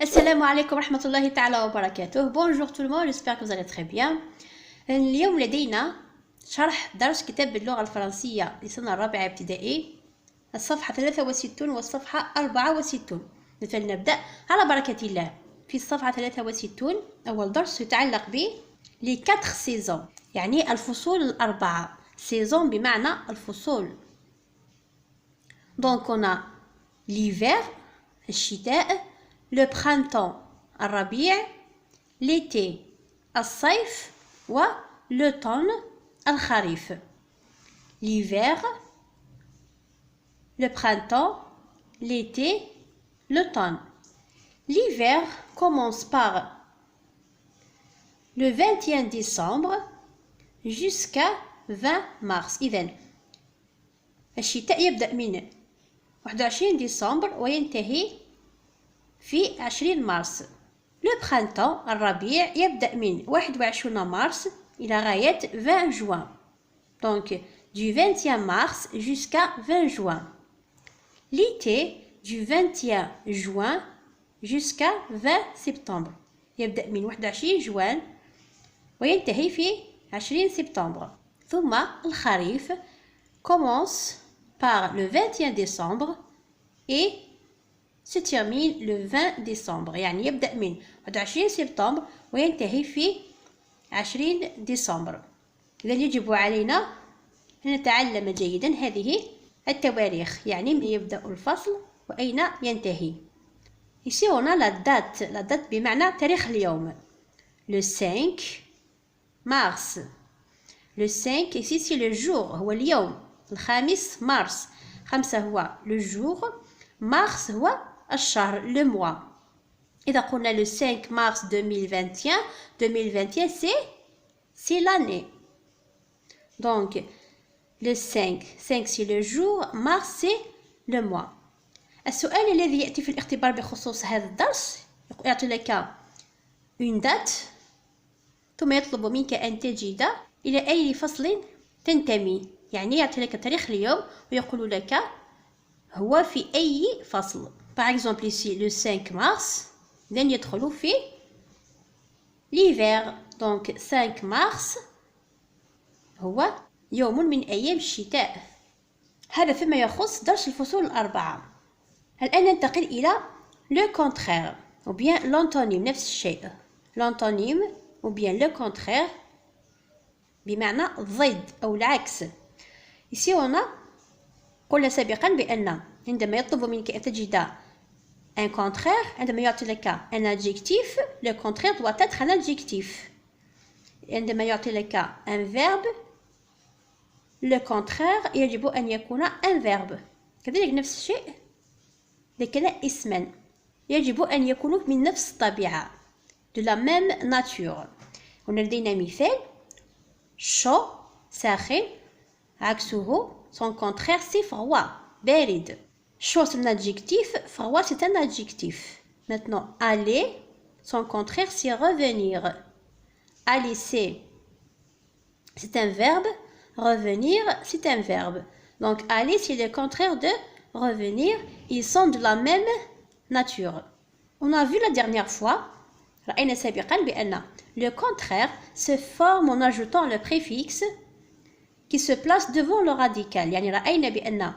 Assalamu alaikum warahmatullahi ta'ala wa barakatuh. Bonjour tout le monde, j'espère que vous allez très bien. اليوم لدينا شرح درس كتاب باللغة الفرنسية لسنة الرابعة ابتدائي، الصفحة 63 والصفحة 64. فلنبدأ على بركة الله. في الصفحة 63 أول درس يتعلق ب les 4 saisons، يعني الفصول الأربعة. saison بمعنى الفصول. Donc on a l'hiver الشتاء، le printemps الربيع، l'été الصيف، و l'automne الخريف. L'hiver, le printemps, l'été, l'automne. L'hiver commence par le 21 décembre jusqu'à 20 mars. إذن الشتاء يبدأ من 21 ديسمبر وينتهي في 20 مارس. Le printemps الربيع يبدأ من 21 مارس إلى غاية 20 juin. Donc du 21 mars jusqu'à 20 juin. L'été du 21 juin jusqu'à 20 septembre. يبدأ من 21 جوان وينتهي في 20 سبتمبر. ثم الخريف commence par le 21 décembre et se termine le 20 décembre. يعني يبدأ من 21 سبتمبر وينتهي في 20 ديسمبر. إذا يجب علينا أن نتعلم جيدا هذه التواريخ، يعني من يبدأ الفصل وأين ينتهي. Ici on a la date. La date بمعنى تاريخ اليوم. Le 5 mars. Le 5 ici c'est le jour، هو اليوم. الخامس مارس. 5 هو le jour. mars هو الشهر، le mois. إذا قلنا le 5 mars 2021 c'est l'année. Donc le 5 c'est le jour، mars c'est le mois. السؤال الذي يأتي في الاختبار بخصوص هذا الدرس يعطي لك une date ثم يطلب منك أن تجد إلى أي فصل تنتمي، يعني يعطي لك تاريخ اليوم ويقول لك هو في أي فصل. Par exemple ici le 5 mars لن يدخل في l'hiver. Donc 5 mars هو يوم من أيام الشتاء. هذا فيما يخص درس الفصول الأربعة. الآن ننتقل إلى le contraire ou bien l'antonyme. نفس الشيء. l'antonyme ou bien le contraire بمعنى ضد أو العكس. Ici on a قلنا سابقا بأن عندما يطلب منك أن تجد un contraire، عندما يعطي لك un adjectif le contraire doit être un adjectif. عندما يعطي لك un verbe le contraire يجب أن يكون un verbe. كذلك نفس الشيء لكن اسما يجب أن يكونوا من نفس الطبيعة، de la même nature. هنا لدينا مثال chaud ساخن، عكسه son contraire c'est froid بارد. chaud c'est un adjectif، froid c'est un adjectif. Maintenant aller son contraire c'est revenir. aller c'est un verbe, revenir c'est un verbe. Donc aller c'est le contraire de revenir, ils sont de la même nature. On a vu la dernière fois رأينا سابقا بأن le contraire se forme en ajoutant le préfixe qui se place devant le radical. يعني رأينا بأن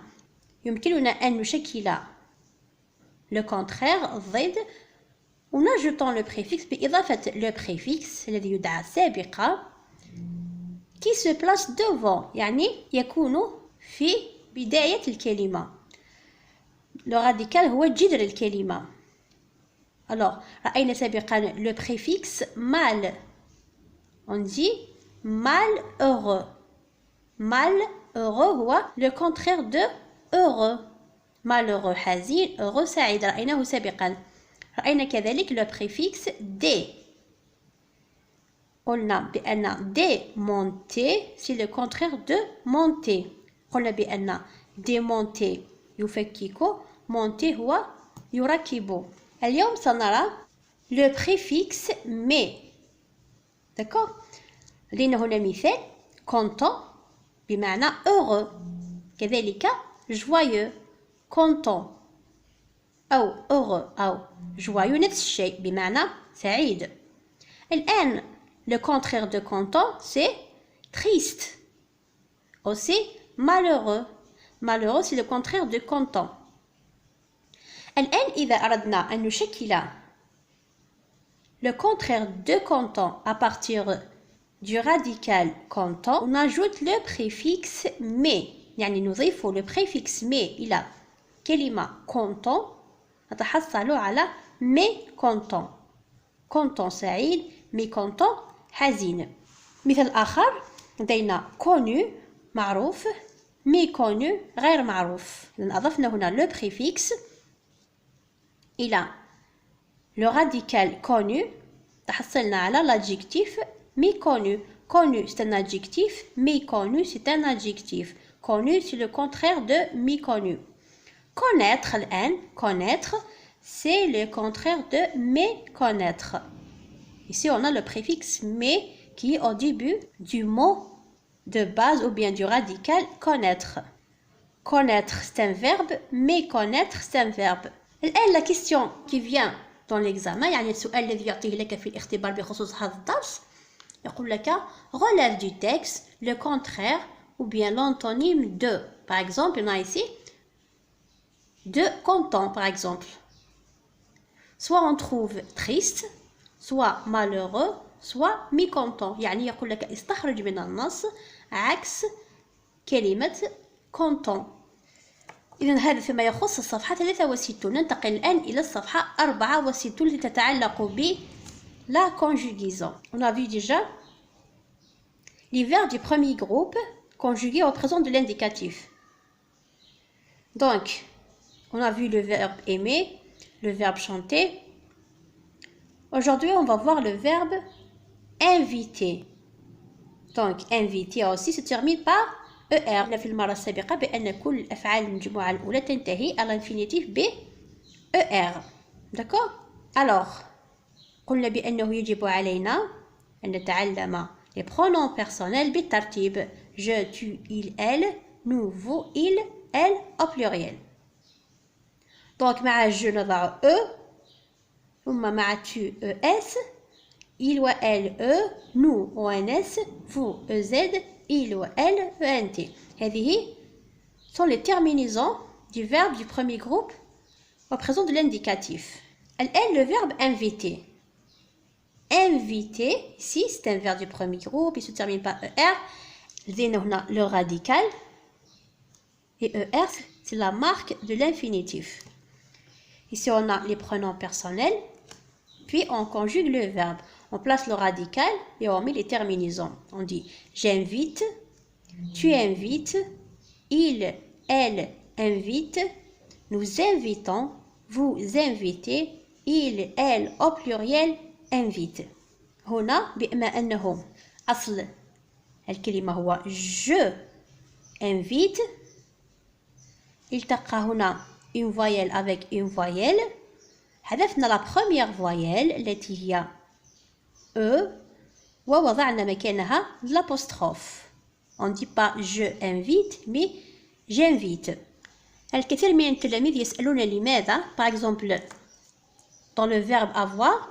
يمكننا أن نشكل le contraire ضد en ajoutant le préfixe بإضافة le préfixe الذي يدعى سابقا qui se place devant، يعني يكون في بداية الكلمة. le radical هو جذر الكلمة. Alors رأينا سابقا le préfixe mal. On dit malheureux. malheureux هو le contraire de heureux. malheureux حزين، heureux سعيد، رأيناه سابقا. رأينا كذلك le préfixe des. قلنا بأن démonter c'est le contraire de monter. قلنا بأن démonter يفكك، monter هو يركب. اليوم سنرى le préfixe mais. D'accord. لدينا هنا مثال content بمعنى heureux، كذلك joyeux content. أو heureux أو joyeux نفس الشيء بمعنى سعيد. الآن le contraire de content c'est triste. Aussi malheureux. Malheureux c'est le contraire de content. الآن إذا أردنا أن نشكل le contraire de content à partir du radical content, on ajoute le préfixe mais. يعني نضيف le préfixe mais إلى كلمة content نتحصل على mécontent. content سعيد mécontent حزين. مثال آخر لدينا connu معروف méconnu غير معروف. إذن أضفنا هنا le préfixe إلى le radical connu تحصلنا على l'adjectif méconnu. Connu c'est un adjectif, méconnu c'est un adjectif. Connu c'est le contraire de méconnu. Connaître الآن connaître c'est le contraire de méconnaître. Ici on a le préfixe mais qui est au début du mot de base ou bien du radical connaître. Connaître c'est un verbe, méconnaître c'est un verbe. الآن la question qui vient dans l'examen يعني السؤال الذي يعطيه لك في الاختبار بخصوص هذا الدرس يقول لك relève du texte le contraire ou bien l'antonyme de. Par exemple, on a ici de content par exemple. Soit on trouve triste, soit malheureux, soit mécontent. يعني يقول لك استخرج من النص عكس كلمة content. إذن هذا فيما يخص الصفحة 63. ننتقل الآن إلى الصفحة 64 التي تتعلق ب la conjugaison. On a vu déjà les verbes du premier groupe conjugués au présent de l'indicatif. Donc, on a vu le verbe aimer, le verbe chanter. Aujourd'hui, on va voir le verbe inviter. Donc, inviter aussi se termine par ER. في المرة السابقة بأن كل الأفعال المجموعة الأولى تنتهي à l'infinitif ب ER. D'accord? Alors, قلنا بأنه يجب علينا أن نتعلم les pronoms personnels بالترتيب. Je, tu, il, elle, nous, vous, il, elle au pluriel. Donc مع je نضع e ثم مع tu es, il و elle e, nous ons, vous ez, il و elle ent. هذه sont les terminaisons du verbe du premier groupe au présent de l'indicatif. الآن le verbe inviter. Inviter, ici c'est un verbe du premier groupe, il se termine par ER. لدينا le radical et ER c'est la marque de l'infinitif. Ici on a les pronoms personnels, puis on conjugue le verbe. On place le radical et on met les terminaisons. On dit j'invite, tu invites, il, elle invite, nous invitons, vous invitez, il, elle au pluriel invite. هنا بما أنه أصل الكلمة هو je invite, التقى هنا une voyelle avec une voyelle. حذفنا la première voyelle التي هي E ووضعنا مكانها l'apostrophe. On ne dit pas je invite mais j'invite. الكثير من التلاميذ يسألون لماذا par exemple dans le verbe avoir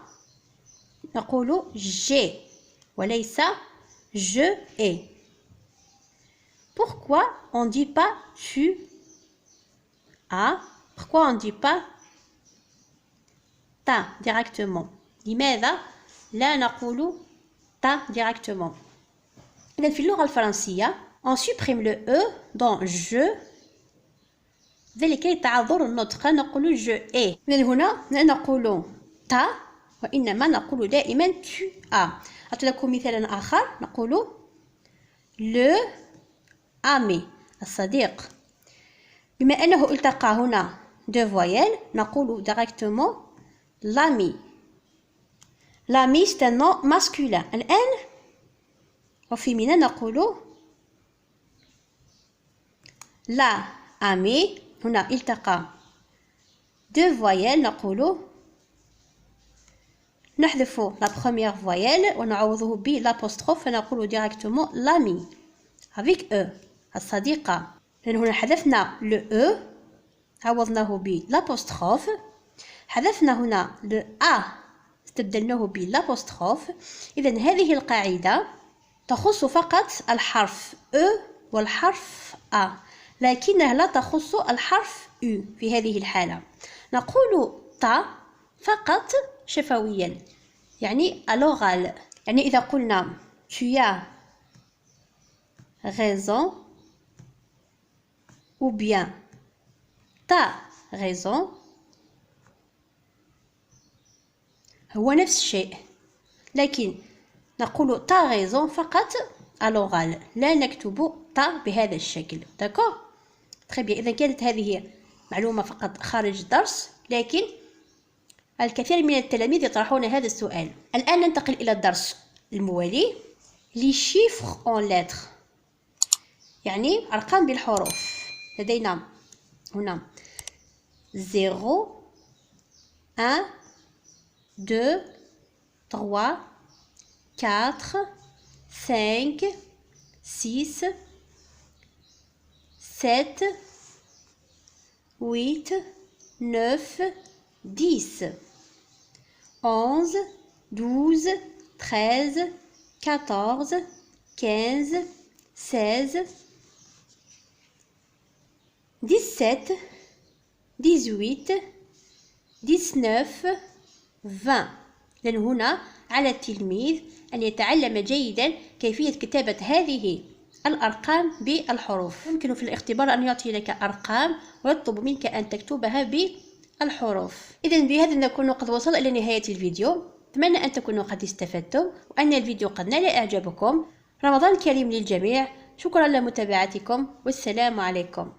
نقول j'ai وليس je ai. Pourquoi on ne dit pas tu as? Pourquoi on ne dit pas ta directement? لماذا لا نقول ta directement? إذن في اللغة الفرنسية on supprime le e dans je لكي تعذر النطق نقول je ai. إذن هنا لا نقول ta وإنما نقول دائما tu as. أعطي لكم مثالا آخر نقول le ami الصديق. بما أنه التقى هنا deux voyelles نقول directement l'ami. L'ami c'est un nom masculin. الآن au féminin نقول la amie. هنا التقى deux voyelles نقول نحذف la première voyelle ونعوضه ب l'apostrophe فنقول directement l'ami avec e الصديقة. لأن هنا حذفنا le e عوضناه ب l'apostrophe حذفنا هنا ل A استبدلناه بالابوستروف. إذا هذه القاعدة تخص فقط الحرف E والحرف A، لكنها لا تخص الحرف U. في هذه الحالة نقول تا فقط شفويا، يعني à l'oral. يعني إذا قلنا tu as raison ou bien t'as raison هو نفس الشيء، لكن نقول t'as raison فقط à l'oral، لا نكتب تا بهذا الشكل. داكور تري بيان. إذا كانت هذه معلومة فقط خارج الدرس، لكن الكثير من التلاميذ يطرحون هذا السؤال. الآن ننتقل إلى الدرس الموالي، لي شيفر اون لتر، يعني أرقام بالحروف. لدينا هنا 0 1 2 3 4 5 6 7 8 9 10 11 12 13 14 15 16 17 18 19 20. لأن هنا على التلميذ أن يتعلم جيدا كيفية كتابة هذه الأرقام بالحروف. يمكن في الاختبار أن يعطي لك أرقام ويطلب منك أن تكتبها بالحروف. إذن بهذا نكون قد وصل إلى نهاية الفيديو. أتمنى أن تكونوا قد استفدتم وأن الفيديو قد نال إعجابكم. رمضان كريم للجميع. شكرا لمتابعتكم والسلام عليكم.